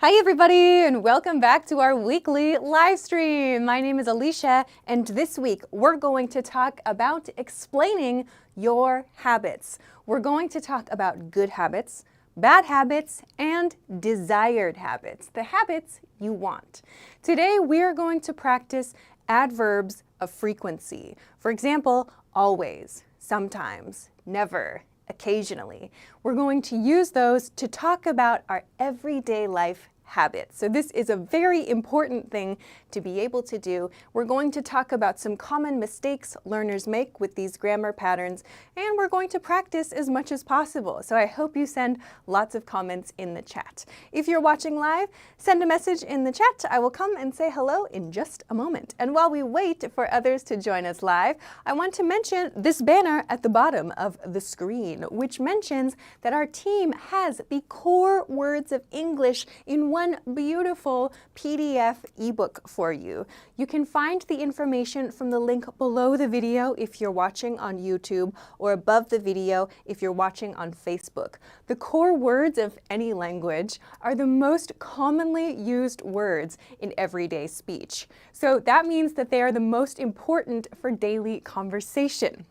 Hi everybody and welcome back to our weekly live stream. My name is Alicia and this week we're going to talk about explaining your habits. We're going to talk about good habits, bad habits, and desired habits, the habits you want. Today we're going to practice adverbs of frequency. For example, always, sometimes, never, occasionally. We're going to use those to talk about our everyday life habits. So this is a very important thing to be able to do. We're going to talk about some common mistakes learners make with these grammar patterns, and we're going to practice as much as possible. So I hope you send lots of comments in the chat. If you're watching live, send a message in the chat. I will come and say hello in just a moment. And while we wait for others to join us live, I want to mention this banner at the bottom of the screen, which mentions that our team has the core words of English in one beautiful PDF ebook for you. You can find the information from the link below the video if you're watching on YouTube, or above the video if you're watching on Facebook. The core words of any language are the most commonly used words in everyday speech. So that means that they are the most important for daily conversation.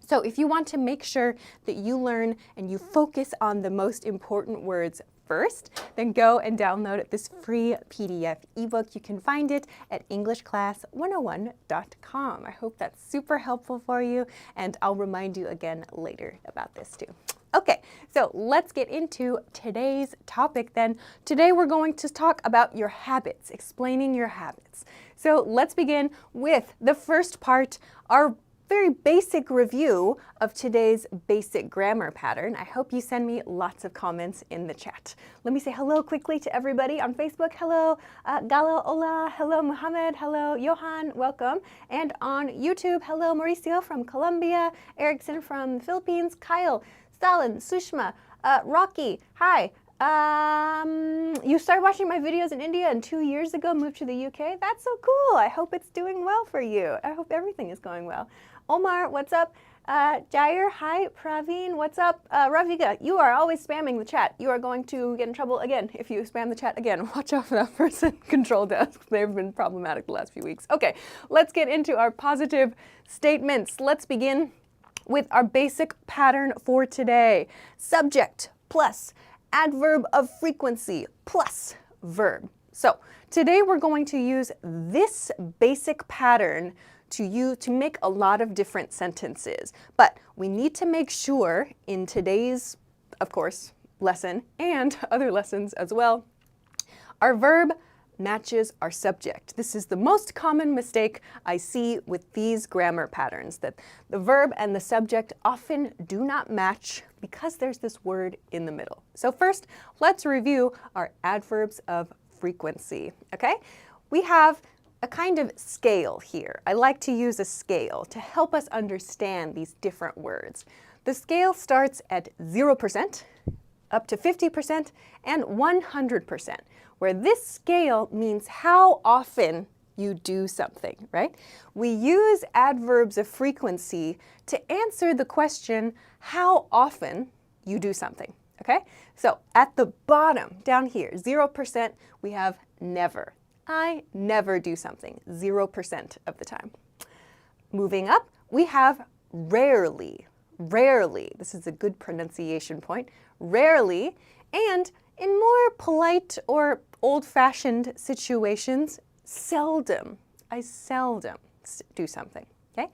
So if you want to make sure that you learn and you focus on the most important words first, then go and download this free PDF ebook. You can find it at EnglishClass101.com. I hope that's super helpful for you, and I'll remind you again later about this too. Okay, so let's get into today's topic then. Today we're going to talk about your habits, explaining your habits. So let's begin with the first part, our very basic review of today's basic grammar pattern. I hope you send me lots of comments in the chat. Let me say hello quickly to everybody on Facebook. Hello, Galo, hola. Hello, Mohammed. Hello, Johan. Welcome. And on YouTube, hello, Mauricio from Colombia, Erickson from the Philippines, Kyle, Stalin, Sushma, Rocky. Hi. You started watching my videos in India and 2 years ago moved to the UK. That's so cool. I hope it's doing well for you. I hope everything is going well. Omar, what's up? Jair, hi. Praveen, what's up? Ravika, you are always spamming the chat. You are going to get in trouble again if you spam the chat again. Watch out for that person. Control desk. They've been problematic the last few weeks. Okay, let's get into our positive statements. Let's begin with our basic pattern for today. Subject plus adverb of frequency plus verb. So today we're going to use this basic pattern to make a lot of different sentences. But we need to make sure in today's, of course, lesson and other lessons as well, our verb matches our subject. This is the most common mistake I see with these grammar patterns, that the verb and the subject often do not match because there's this word in the middle. So first, let's review our adverbs of frequency, okay? We have a kind of scale here. I like to use a scale to help us understand these different words. The scale starts at 0%, up to 50%, and 100%, where this scale means how often you do something, right? We use adverbs of frequency to answer the question, how often you do something, okay? So at the bottom, down here, 0%, we have never. I never do something, 0% of the time. Moving up, we have rarely. Rarely, this is a good pronunciation point, rarely, and in more polite or old-fashioned situations, seldom. I seldom do something, okay?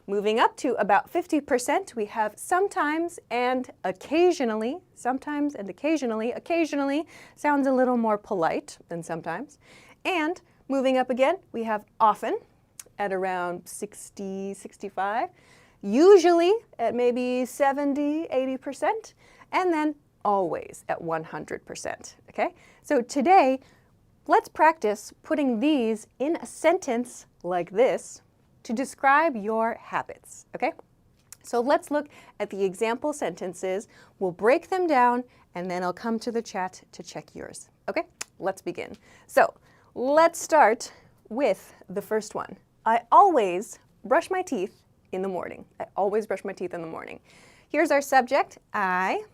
Moving up to about 50%, we have sometimes and occasionally. Sometimes and occasionally. Occasionally sounds a little more polite than sometimes. And moving up again, we have often at around 60, 65. Usually at maybe 70, 80%. And then always at 100%, okay? So today, let's practice putting these in a sentence like this to describe your habits, okay? So let's look at the example sentences. We'll break them down, and then I'll come to the chat to check yours, okay? Let's begin. So let's start with the first one. I always brush my teeth in the morning. I always brush my teeth in the morning. Here's our subject, I.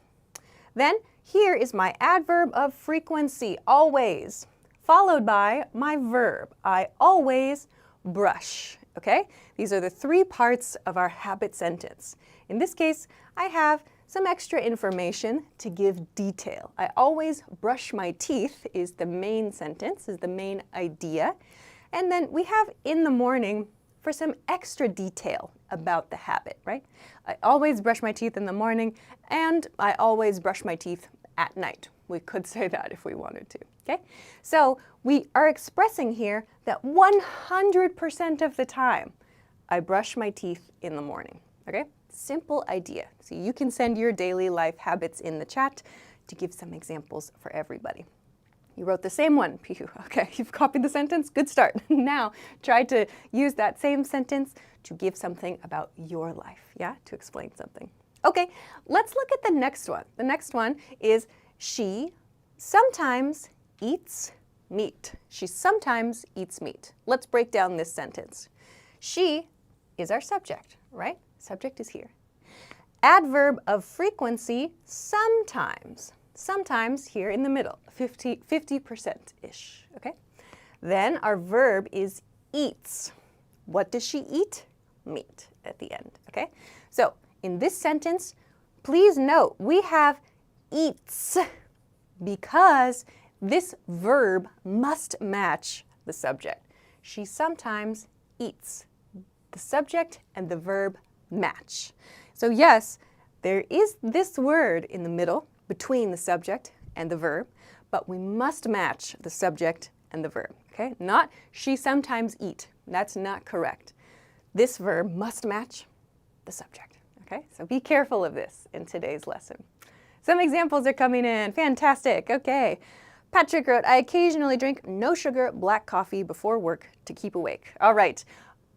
Then here is my adverb of frequency, always, followed by my verb. I always brush, okay? These are the three parts of our habit sentence. In this case, I have some extra information to give detail. I always brush my teeth is the main sentence, is the main idea. And then we have in the morning for some extra detail about the habit, right? I always brush my teeth in the morning, and I always brush my teeth at night. We could say that if we wanted to, okay? So we are expressing here that 100% of the time, I brush my teeth in the morning, okay? Simple idea. So you can send your daily life habits in the chat to give some examples for everybody. You wrote the same one, Pihu. Okay, you've copied the sentence. Good start. Now, try to use that same sentence to give something about your life, yeah? To explain something. Okay, let's look at the next one. The next one is she sometimes eats meat. She sometimes eats meat. Let's break down this sentence. She is our subject, right? Subject is here. Adverb of frequency, sometimes. Sometimes here in the middle, 50%-ish, okay? Then our verb is eats. What does she eat? Meat at the end, okay? So in this sentence, please note we have eats because this verb must match the subject. She sometimes eats. The subject and the verb match. So yes, there is this word in the middle between the subject and the verb, but we must match the subject and the verb, okay? Not she sometimes eat. That's not correct. This verb must match the subject, okay? So be careful of this in today's lesson. Some examples are coming in. Fantastic, okay. Patrick wrote, I occasionally drink no sugar black coffee before work to keep awake. All right.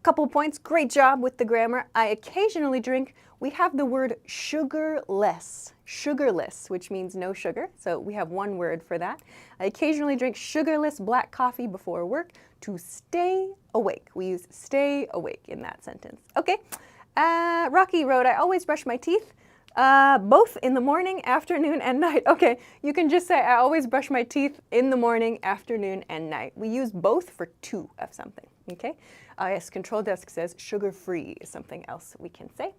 Couple points, great job with the grammar. I occasionally drink, we have the word sugarless, which means no sugar. So we have one word for that. I occasionally drink sugarless black coffee before work to stay awake. We use stay awake in that sentence. Okay, Rocky wrote, I always brush my teeth, both in the morning, afternoon, and night. Okay, you can just say I always brush my teeth in the morning, afternoon, and night. We use both for two of something, okay? Yes, Control Desk says sugar-free is something else we can say.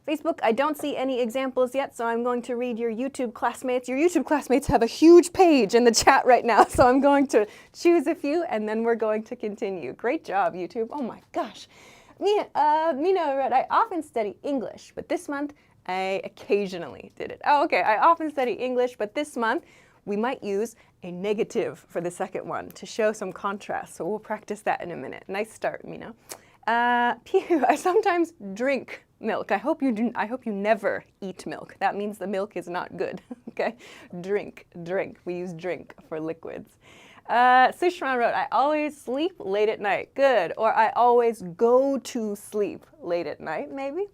Facebook, I don't see any examples yet, so I'm going to read your YouTube classmates. Your YouTube classmates have a huge page in the chat right now, so I'm going to choose a few, and then we're going to continue. Great job, YouTube. Oh my gosh. Mina wrote, I often study English, but this month I occasionally did it. Oh, okay, I often study English, but this month we might use a negative for the second one to show some contrast. So we'll practice that in a minute. Nice start, Mina. Pew, I sometimes drink milk. I hope you never eat milk. That means the milk is not good. Okay? Drink. We use drink for liquids. Sushma wrote, I always sleep late at night. Good. Or I always go to sleep late at night, maybe.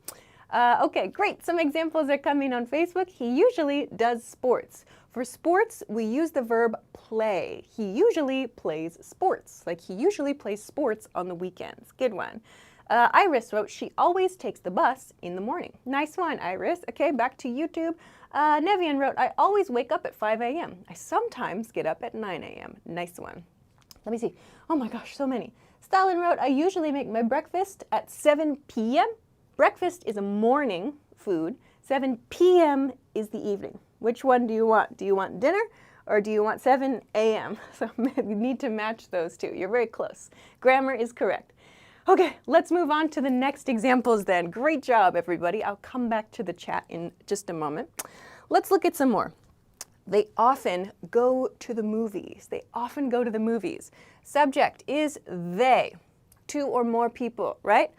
Okay, great. Some examples are coming on Facebook. He usually does sports. For sports, we use the verb play. He usually plays sports. Like he usually plays sports on the weekends. Good one. Iris wrote, she always takes the bus in the morning. Nice one, Iris. Okay, back to YouTube. Nevian wrote, I always wake up at 5 a.m. I sometimes get up at 9 a.m. Nice one. Let me see. Oh my gosh, so many. Stalin wrote, I usually make my breakfast at 7 p.m. Breakfast is a morning food. 7 p.m. is the evening. Which one do you want? Do you want dinner or do you want 7 a.m.? So you need to match those two. You're very close. Grammar is correct. Okay, let's move on to the next examples then. Great job, everybody. I'll come back to the chat in just a moment. Let's look at some more. They often go to the movies. They often go to the movies. Subject is they, two or more people, right?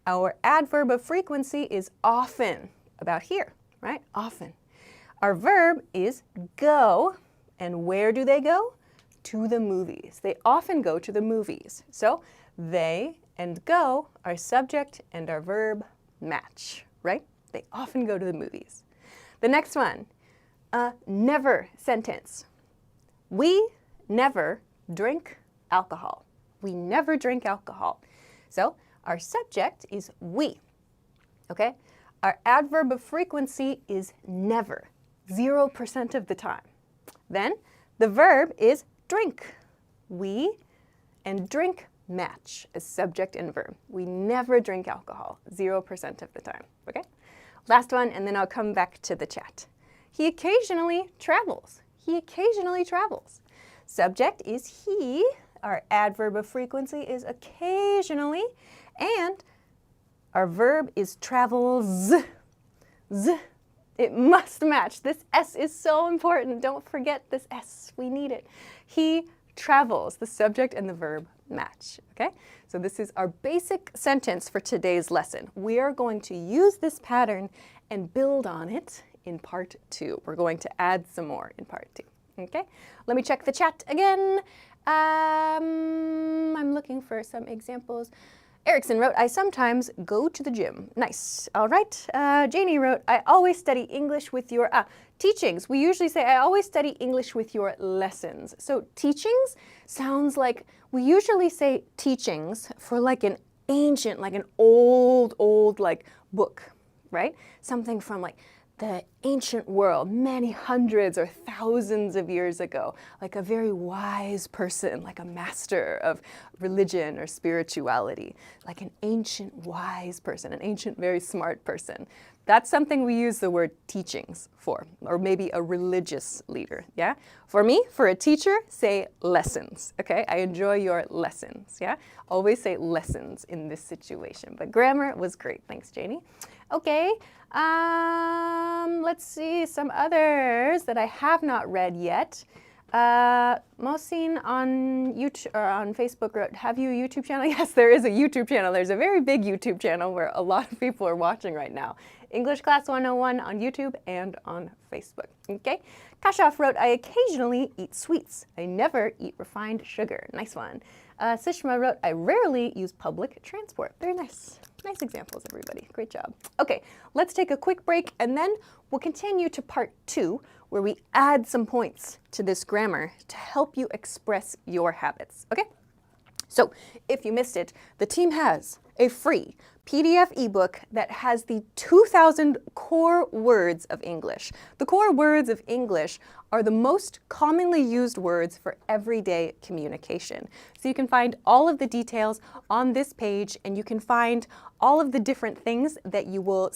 Our adverb of frequency is often, about here, right? Often. Our verb is go, and where do they go? To the movies. They often go to the movies. So they and go, our subject and our verb match, right? They often go to the movies. The next one, a never sentence. We never drink alcohol. We never drink alcohol. So our subject is we, okay? Our adverb of frequency is never. 0% of the time. Then the verb is drink. We and drink match as subject and verb. We never drink alcohol, 0% of the time, okay? Last one, and then I'll come back to the chat. He occasionally travels. He occasionally travels. Subject is he. Our adverb of frequency is occasionally. And our verb is travels. Z. It must match. This S is so important. Don't forget this S. We need it. He travels. The subject and the verb match. Okay? So this is our basic sentence for today's lesson. We are going to use this pattern and build on it in part 2. We're going to add some more in part 2. Okay? Let me check the chat again. I'm looking for some examples. Erickson wrote, I sometimes go to the gym. Nice. All right. Janie wrote, I always study English with your teachings. We usually say, I always study English with your lessons. So teachings sounds like, we usually say teachings for like an ancient, like an old like book, right? Something from like the ancient world, many hundreds or thousands of years ago, like a very wise person, like a master of religion or spirituality, like an ancient wise person, an ancient very smart person. That's something we use the word teachings for, or maybe a religious leader, yeah? For me, for a teacher, say lessons, okay? I enjoy your lessons, yeah? Always say lessons in this situation, but grammar was great. Thanks, Janie. Okay, let's see some others that I have not read yet. Mohsin on YouTube or on Facebook wrote, have you a YouTube channel? Yes, there is a YouTube channel. There's a very big YouTube channel where a lot of people are watching right now. English Class 101 on YouTube and on Facebook. Okay. Kashoff wrote, I occasionally eat sweets. I never eat refined sugar. Nice one. Sishma wrote, I rarely use public transport. Very nice. Nice examples, everybody. Great job. Okay, let's take a quick break and then we'll continue to part 2 where we add some points to this grammar to help you express your habits. Okay? So if you missed it, the team has a free PDF ebook that has the 2,000 core words of English. The core words of English are the most commonly used words for everyday communication. So you can find all of the details on this page, and you can find all of the different things that you will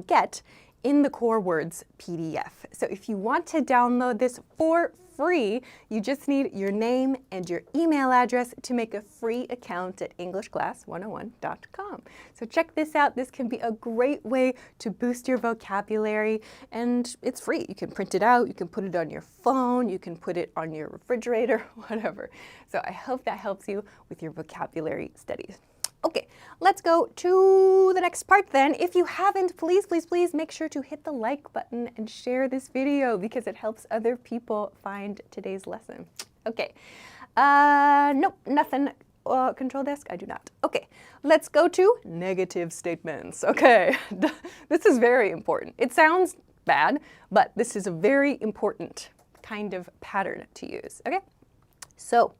get in the core words PDF. So if you want to download this for free, you just need your name and your email address to make a free account at EnglishClass101.com. So check this out. This can be a great way to boost your vocabulary, and it's free. You can print it out, you can put it on your phone, you can put it on your refrigerator, whatever. So I hope that helps you with your vocabulary studies. Okay, let's go to the next part then. If you haven't, please make sure to hit the like button and share this video because it helps other people find today's lesson. Okay, nope, nothing. Control desk, I do not. Okay, let's go to negative statements. Okay, this is very important. It sounds bad, but this is a very important kind of pattern to use. Okay, so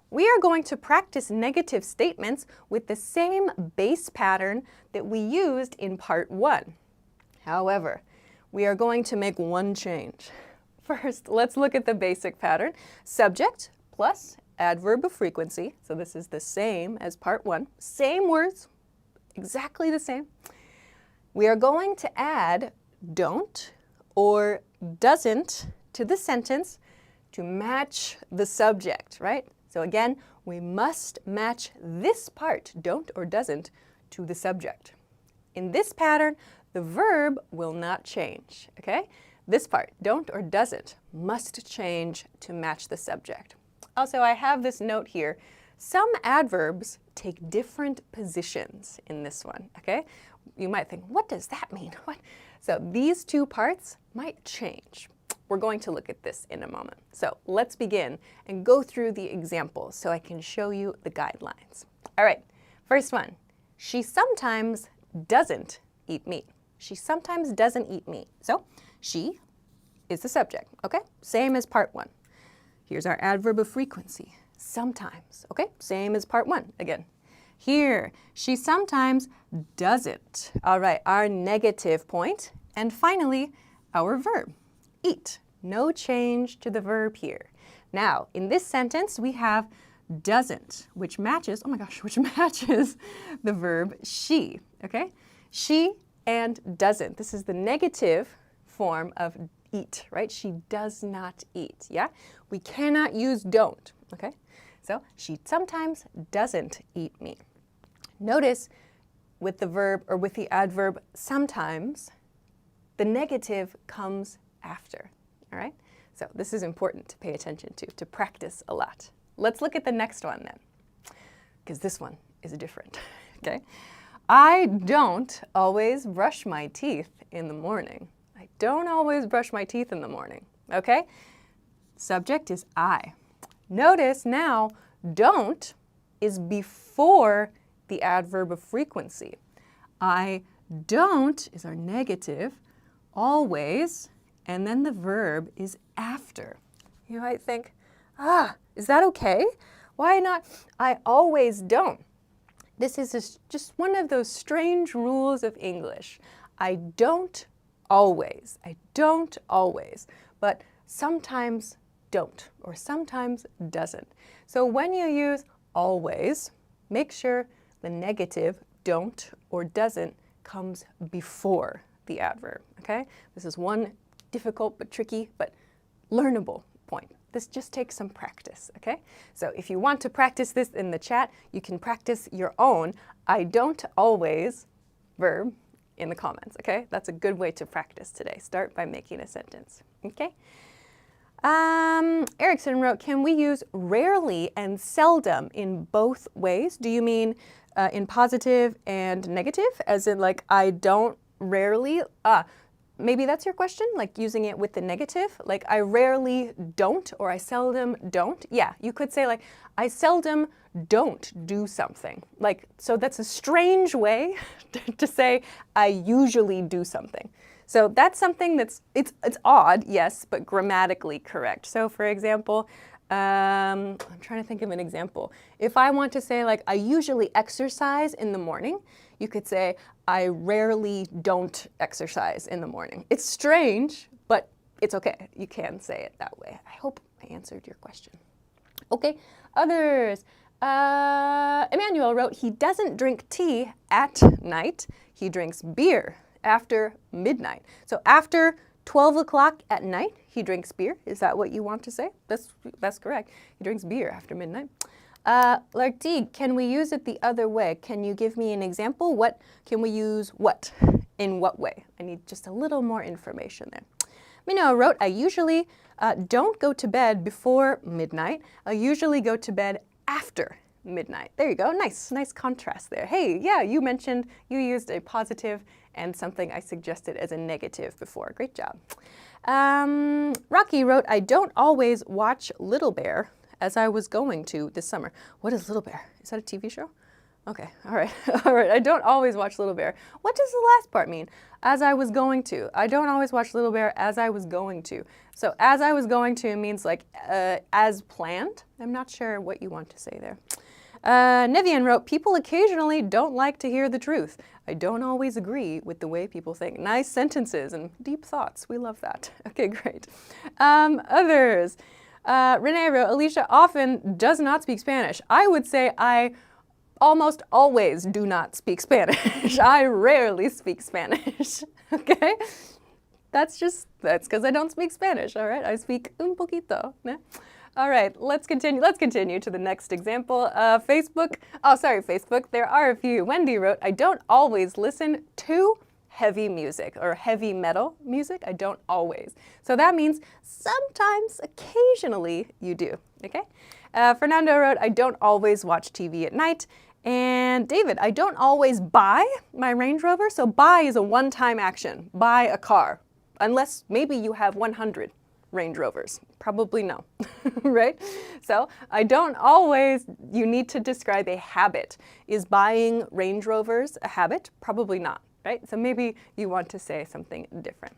we are going to practice negative statements with the same base pattern that we used in part 1. However, we are going to make one change. First, let's look at the basic pattern. Subject plus adverb of frequency. So this is the same as part 1. Same words, exactly the same. We are going to add don't or doesn't to the sentence to match the subject, right? So again, we must match this part, don't or doesn't, to the subject. In this pattern, the verb will not change, okay? This part, don't or doesn't, must change to match the subject. Also, I have this note here. Some adverbs take different positions in this one, okay? You might think, what does that mean? What? So these two parts might change. We're going to look at this in a moment. So let's begin and go through the examples so I can show you the guidelines. All right, first one. She sometimes doesn't eat meat. She sometimes doesn't eat meat. So she is the subject, okay? Same as part 1. Here's our adverb of frequency. Sometimes, okay? Same as part 1 again. Here, she sometimes doesn't. All right, our negative point. And finally, our verb. eat. No change to the verb here. Now, in this sentence, we have doesn't, which matches, oh my gosh, which matches the verb she, okay? She and doesn't. This is the negative form of eat, right? She does not eat, yeah? We cannot use don't, okay? So she sometimes doesn't eat meat. Notice with the verb or with the adverb sometimes, the negative comes after, all right? So this is important to pay attention to practice a lot. Let's look at the next one then, because this one is different, okay? I don't always brush my teeth in the morning. I don't always brush my teeth in the morning, okay? Subject is I. Notice now, don't is before the adverb of frequency. I don't is our negative, always, and then the verb is after. You might think, is that okay? Why not? I always don't. This is just one of those strange rules of English. I don't always, but sometimes don't, or sometimes doesn't. So when you use always, make sure the negative don't or doesn't comes before the adverb, okay? This is one difficult but tricky but learnable point. This just takes some practice, okay? So if you want to practice this in the chat, you can practice your own I don't always verb in the comments, okay? That's a good way to practice today. Start by making a sentence, okay? Erickson wrote, can we use rarely and seldom in both ways? Do you mean in positive and negative? As in like, I don't rarely, maybe that's your question, like using it with the negative, like I rarely don't or I seldom don't. Yeah, you could say like, I seldom don't do something. Like, so that's a strange way to say I usually do something. So that's something that's, it's odd, yes, but grammatically correct. So for example, I'm trying to think of an example. If I want to say like, I usually exercise in the morning, you could say, I rarely don't exercise in the morning. It's strange, but it's okay. You can say it that way. I hope I answered your question. Okay, others. Emmanuel wrote, he doesn't drink tea at night. He drinks beer after midnight. So after 12 o'clock at night, he drinks beer. Is that what you want to say? That's correct. He drinks beer after midnight. Lartigue, can we use it the other way? Can you give me an example? What can we use what? In what way? I need just a little more information there. Minnow wrote, I usually don't go to bed before midnight. I usually go to bed after midnight. There you go. Nice contrast there. Hey, yeah, you mentioned you used a positive and something I suggested as a negative before. Great job. Rocky wrote, I don't always watch Little Bear as I was going to this summer. What is Little Bear? Is that a TV show? Okay, all right, all right. I don't always watch Little Bear. What does the last part mean? As I was going to. I don't always watch Little Bear as I was going to. So as I was going to means like as planned. I'm not sure what you want to say there. Nivian wrote, people occasionally don't like to hear the truth. I don't always agree with the way people think. Nice sentences and deep thoughts. We love that. Okay, great. Others. Renee wrote, Alicia often does not speak Spanish. I would say I almost always do not speak Spanish. I rarely speak Spanish, okay? That's because I don't speak Spanish, all right? I speak un poquito, né? All right, let's continue to the next example. Facebook, there are a few. Wendy wrote, I don't always listen to heavy music or heavy metal music. I don't always. So that means sometimes, occasionally, you do, okay? Fernando wrote, I don't always watch TV at night. And David, I don't always buy my Range Rover. So buy is a one-time action. Buy a car. Unless maybe you have 100 Range Rovers. Probably no, right? So I don't always, you need to describe a habit. Is buying Range Rovers a habit? Probably not, right? So maybe you want to say something different.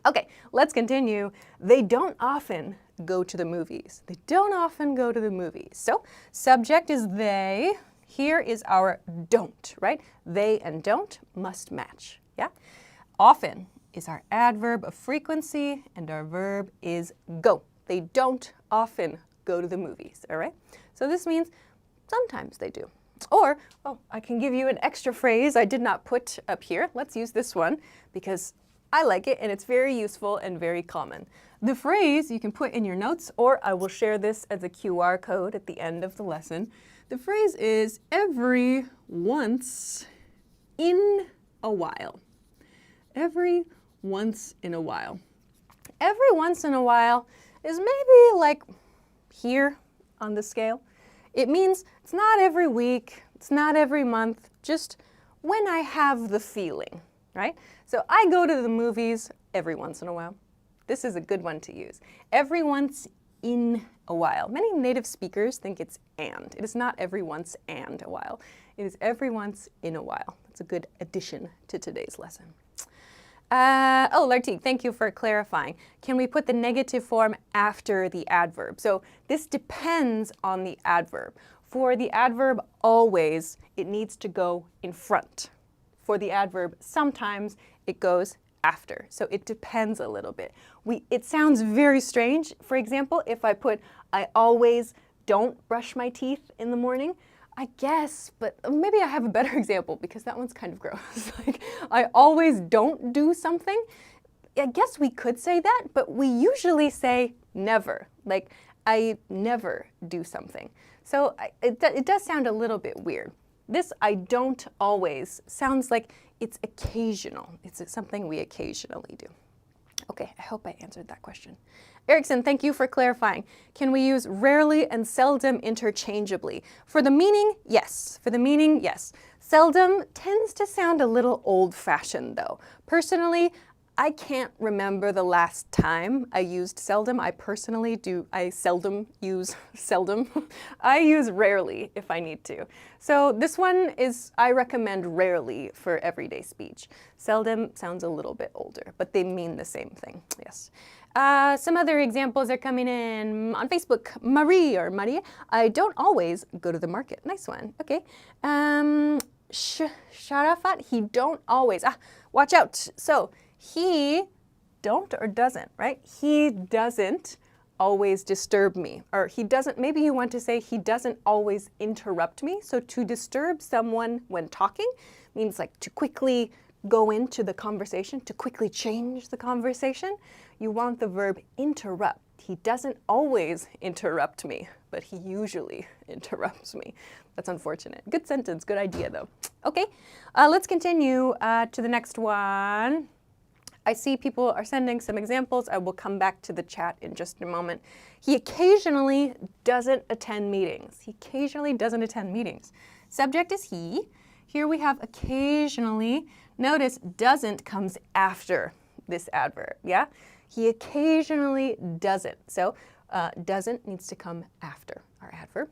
Okay, let's continue. They don't often go to the movies. They don't often go to the movies. So subject is they. Here is our don't, right? They and don't must match, yeah? Often is our adverb of frequency, and our verb is go. They don't often go to the movies, all right? So this means sometimes they do. Or, oh, I can give you an extra phrase I did not put up here. Let's use this one because I like it and it's very useful and very common. The phrase you can put in your notes, or I will share this as a QR code at the end of the lesson. The phrase is every once in a while. Every once in a while. Every once in a while is maybe like here on the scale. It means it's not every week, it's not every month, just when I have the feeling, right? So I go to the movies every once in a while. This is a good one to use. Every once in a while. Many native speakers think it's and. It is not every once and a while. It is every once in a while. That's a good addition to today's lesson. Oh, Lartigue, thank you for clarifying. Can we put the negative form after the adverb? So this depends on the adverb. For the adverb always, it needs to go in front. For the adverb sometimes, it goes after. So it depends a little bit. It sounds very strange. For example, if I put, I always don't brush my teeth in the morning, I guess, but maybe I have a better example because that one's kind of gross. Like, I always don't do something. I guess we could say that, but we usually say never. Like, I never do something. So it does sound a little bit weird. This I don't always sounds like it's occasional. It's something we occasionally do. Okay, I hope I answered that question. Erickson, thank you for clarifying. Can we use rarely and seldom interchangeably? For the meaning, yes. For the meaning, yes. Seldom tends to sound a little old-fashioned, though. Personally, I can't remember the last time I used seldom. I seldom use seldom. I use rarely if I need to. So this one is, I recommend rarely for everyday speech. Seldom sounds a little bit older, but they mean the same thing, yes. Some other examples are coming in on Facebook. Marie or Maria, I don't always go to the market. Nice one, okay. Sharafat, he don't always. Watch out. So, he don't or doesn't, right? He doesn't always disturb me. Or he doesn't, maybe you want to say he doesn't always interrupt me. So to disturb someone when talking means like to quickly go into the conversation, to quickly change the conversation. You want the verb interrupt. He doesn't always interrupt me, but he usually interrupts me. That's unfortunate. Good sentence, good idea though. Okay, let's continue to the next one. I see people are sending some examples. I will come back to the chat in just a moment. He occasionally doesn't attend meetings. He occasionally doesn't attend meetings. Subject is he. Here we have occasionally. Notice doesn't comes after this adverb, yeah? He occasionally doesn't. So doesn't needs to come after our adverb.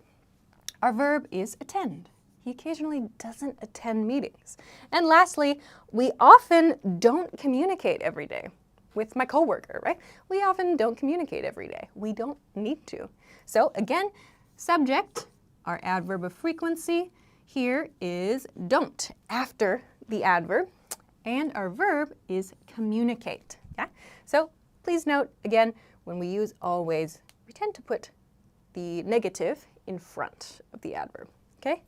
Our verb is attend. He occasionally doesn't attend meetings. And lastly, we often don't communicate every day with my coworker, right? We often don't communicate every day. We don't need to. So again, subject, our adverb of frequency, here is don't after the adverb, and our verb is communicate, yeah? So please note, again, when we use always, we tend to put the negative in front of the adverb, okay?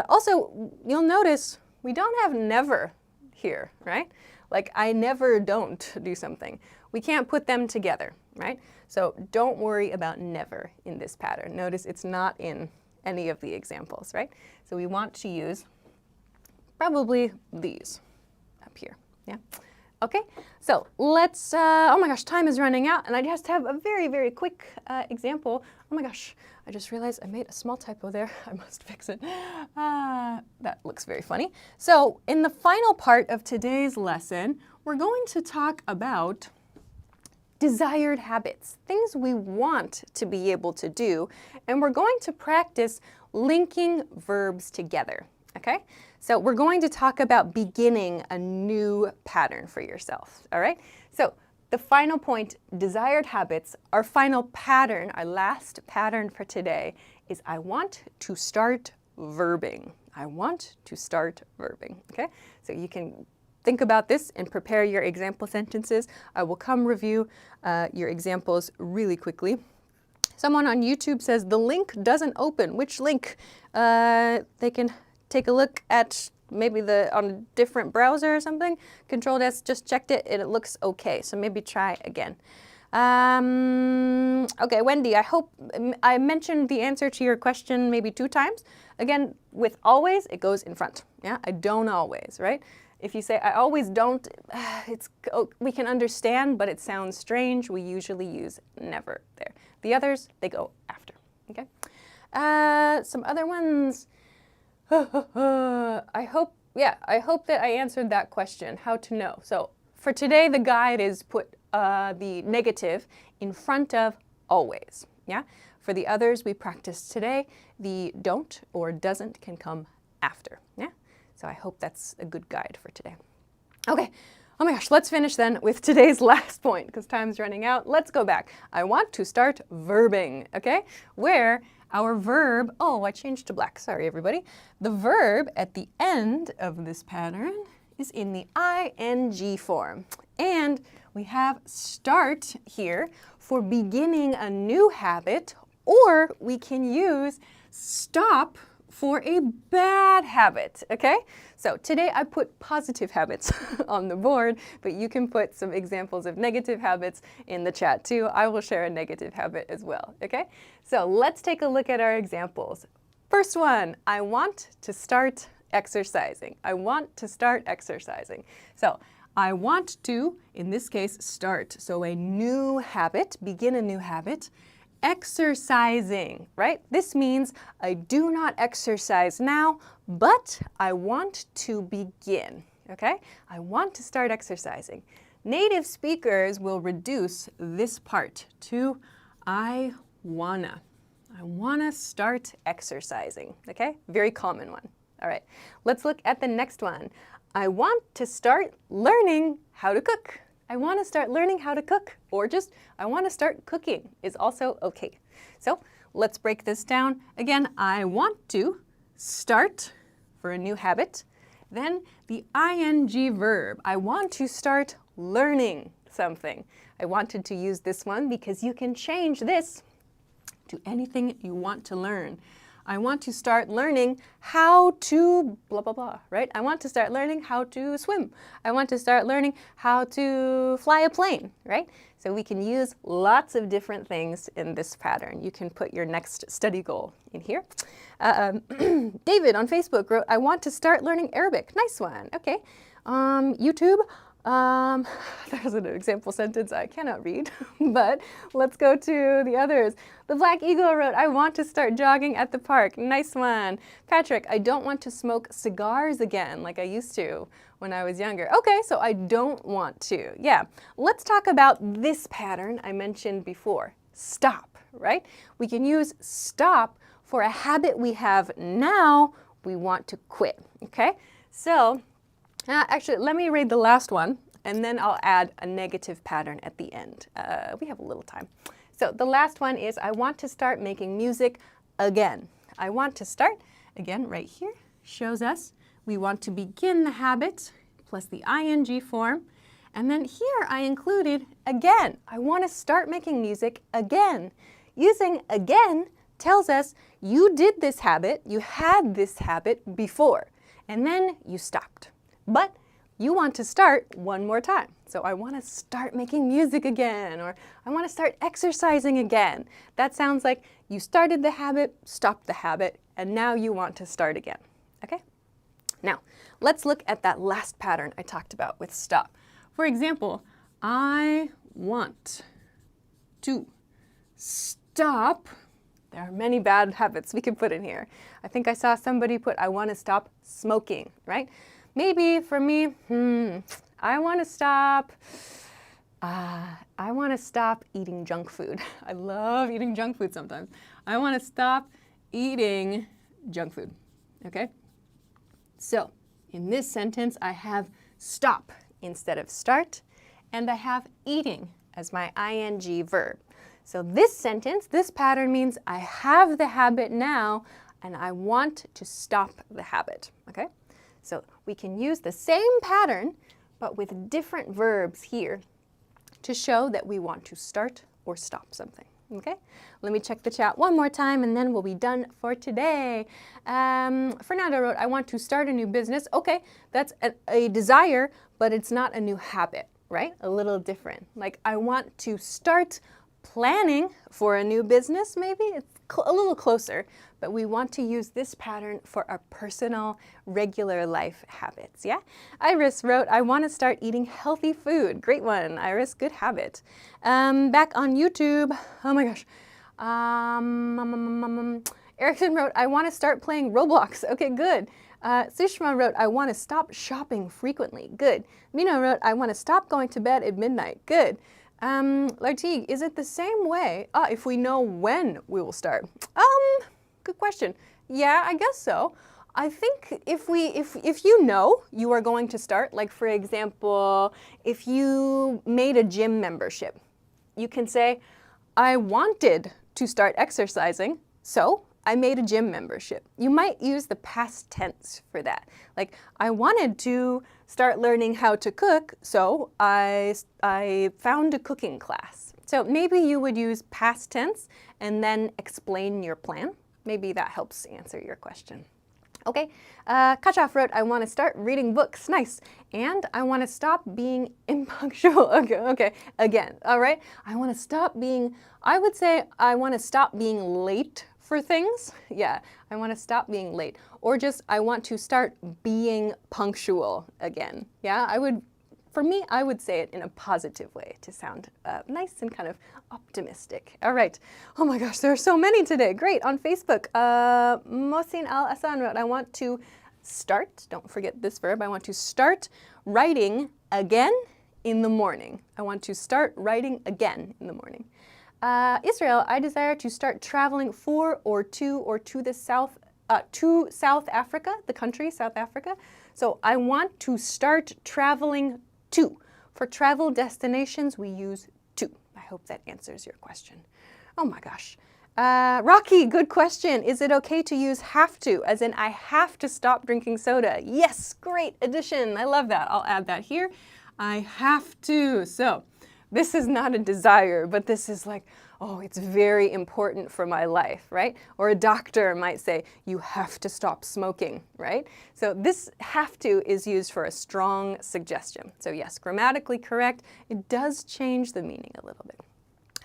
Also, you'll notice we don't have never here, right? Like, I never don't do something. We can't put them together, right? So don't worry about never in this pattern. Notice it's not in any of the examples, right? So we want to use probably these up here, yeah? Okay, so let's, oh my gosh, time is running out, and I just have a very, very quick example. Oh my gosh, I just realized I made a small typo there. I must fix it. That looks very funny. So in the final part of today's lesson, we're going to talk about desired habits, things we want to be able to do, and we're going to practice linking verbs together, okay? So we're going to talk about beginning a new pattern for yourself, all right? So the final point, desired habits, our final pattern, our last pattern for today is I want to start verbing. I want to start verbing, okay? So you can think about this and prepare your example sentences. I will come review your examples really quickly. Someone on YouTube says the link doesn't open. Which link? They can take a look at maybe on a different browser or something. Control S just checked it and it looks okay. So maybe try again. Okay, Wendy, I hope I mentioned the answer to your question maybe 2 times. Again, with always, it goes in front. Yeah, I don't always, right? If you say I always don't, we can understand, but it sounds strange. We usually use never there. The others, they go after, okay? Some other ones. I hope that I answered that question, how to know. So for today, the guide is put the negative in front of always, yeah? For the others we practiced today, the don't or doesn't can come after, yeah? So I hope that's a good guide for today. Okay, oh my gosh, let's finish then with today's last point because time's running out. Let's go back. I want to start verbing, okay? Where our verb, oh, I changed to black, sorry everybody. The verb at the end of this pattern is in the ing form. And we have start here for beginning a new habit, or we can use stop for a bad habit, okay? So today I put positive habits on the board, but you can put some examples of negative habits in the chat too. I will share a negative habit as well, okay? So let's take a look at our examples. First one, I want to start exercising. I want to start exercising. So I want to, in this case, start. So a new habit, begin a new habit. Exercising, right? This means I do not exercise now, but I want to begin, okay? I want to start exercising. Native speakers will reduce this part to I wanna. I wanna start exercising, okay? Very common one. All right, let's look at the next one. I want to start learning how to cook. I want to start learning how to cook, or just I want to start cooking is also okay. So let's break this down. Again, I want to start for a new habit. Then the ing verb. I want to start learning something. I wanted to use this one because you can change this to anything you want to learn. I want to start learning how to blah, blah, blah, right? I want to start learning how to swim. I want to start learning how to fly a plane, right? So we can use lots of different things in this pattern. You can put your next study goal in here. David on Facebook wrote, I want to start learning Arabic. Nice one, okay. YouTube, there's an example sentence I cannot read, but let's go to the others. The Black Eagle wrote, I want to start jogging at the park. Nice one. Patrick, I don't want to smoke cigars again like I used to when I was younger. Okay, so I don't want to. Yeah, let's talk about this pattern I mentioned before. Stop, right? We can use stop for a habit we have now we want to quit, okay? So, actually, let me read the last one, and then I'll add a negative pattern at the end. We have a little time. So the last one is, I want to start making music again. I want to start, again, right here, shows us we want to begin the habit, plus the ing form. And then here I included again. I want to start making music again. Using again tells us you did this habit, you had this habit before, and then you stopped. But you want to start one more time. So I want to start making music again, or I want to start exercising again. That sounds like you started the habit, stopped the habit, and now you want to start again, okay? Now, let's look at that last pattern I talked about with stop. For example, I want to stop. There are many bad habits we can put in here. I think I saw somebody put, I want to stop smoking, right? Maybe for me, I want to stop eating junk food. I love eating junk food sometimes. I want to stop eating junk food, okay? So in this sentence, I have stop instead of start, and I have eating as my ing verb. So this sentence, this pattern means I have the habit now, and I want to stop the habit, okay? So we can use the same pattern but with different verbs here to show that we want to start or stop something. Okay, let me check the chat one more time and then we'll be done for today. Fernando wrote, I want to start a new business. Okay, that's a desire, but it's not a new habit, right? A little different. Like, I want to start planning for a new business, maybe? It's a little closer, but we want to use this pattern for our personal, regular life habits, yeah? Iris wrote, I want to start eating healthy food. Great one, Iris, good habit. Back on YouTube, oh my gosh. Erickson wrote, I want to start playing Roblox. Okay, good. Sushma wrote, I want to stop shopping frequently. Good. Mina wrote, I want to stop going to bed at midnight. Good. Lartigue, is it the same way if we know when we will start? Good question. Yeah, I guess so. I think if you know you are going to start, like for example, if you made a gym membership, you can say, I wanted to start exercising, so I made a gym membership. You might use the past tense for that. Like, I wanted to start learning how to cook, so I found a cooking class. So maybe you would use past tense and then explain your plan. Maybe that helps answer your question. Okay, Kachaf wrote, I want to start reading books. Nice. And I want to stop being impunctual. Okay, again, all right? I want to stop being, I would say I want to stop being late for things. Yeah, I want to stop being late. Or just, I want to start being punctual again. Yeah, for me, I would say it in a positive way to sound nice and kind of optimistic. All right. Oh my gosh, there are so many today. Great. On Facebook, Mohsin Al-Hassan wrote, I want to start, don't forget this verb, I want to start writing again in the morning. I want to start writing again in the morning. Israel, I desire to start traveling for or to the South, to South Africa, the country, South Africa. So I want to start traveling to. For travel destinations, we use to. I hope that answers your question. Oh my gosh. Rocky, good question. Is it okay to use have to, as in I have to stop drinking soda? Yes, great addition. I love that. I'll add that here. I have to. So this is not a desire, but this is like, oh, it's very important for my life, right? Or a doctor might say, you have to stop smoking, right? So this have to is used for a strong suggestion. So yes, grammatically correct. It does change the meaning a little bit.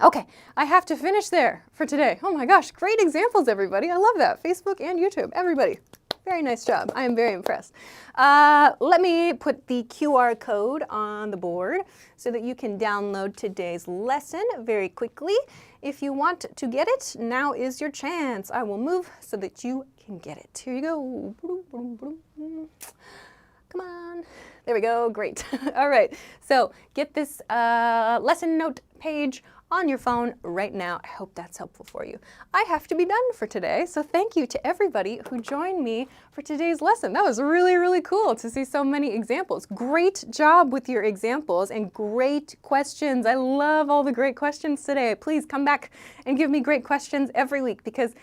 Okay, I have to finish there for today. Oh my gosh, great examples, everybody. I love that. Facebook and YouTube, everybody. Very nice job. I am very impressed. Let me put the QR code on the board so that you can download today's lesson very quickly. If you want to get it, now is your chance. I will move so that you can get it. Here you go. Come on. There we go. Great. All right. So get this lesson note page on your phone right now. I hope that's helpful for you. I have to be done for today, so thank you to everybody who joined me for today's lesson. That was really, really cool to see so many examples. Great job with your examples and great questions. I love all the great questions today. Please come back and give me great questions every week because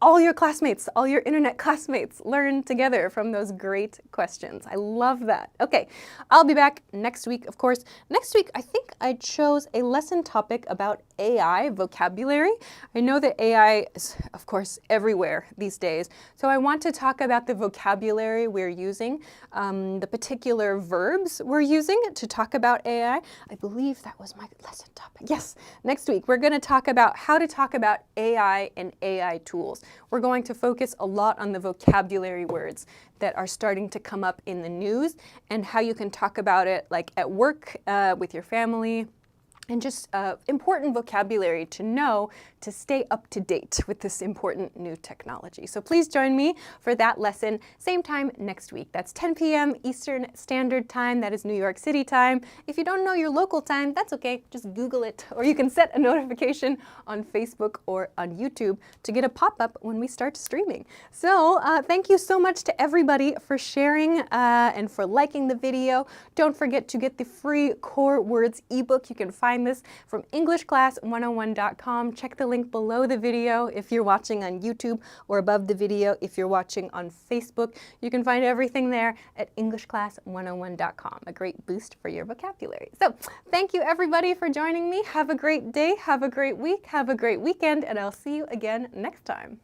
all your classmates, all your internet classmates learn together from those great questions. I love that. Okay, I'll be back next week, of course. Next week, I think I chose a lesson topic about AI vocabulary. I know that AI is, of course, everywhere these days. So I want to talk about the vocabulary we're using, the particular verbs we're using to talk about AI. I believe that was my lesson topic. Yes, next week we're going to talk about how to talk about AI and AI tools. We're going to focus a lot on the vocabulary words that are starting to come up in the news and how you can talk about it like at work, with your family, and just important vocabulary to know to stay up to date with this important new technology. So please join me for that lesson, same time next week. That's 10 p.m. Eastern Standard Time. That is New York City time. If you don't know your local time, that's okay. Just Google it, or you can set a notification on Facebook or on YouTube to get a pop-up when we start streaming. So thank you so much to everybody for sharing and for liking the video. Don't forget to get the free Core Words ebook. You can find find this from EnglishClass101.com. Check the link below the video if you're watching on YouTube, or above the video if you're watching on Facebook. You can find everything there at EnglishClass101.com. A great boost for your vocabulary. So thank you everybody for joining me. Have a great day, have a great week, have a great weekend, and I'll see you again next time.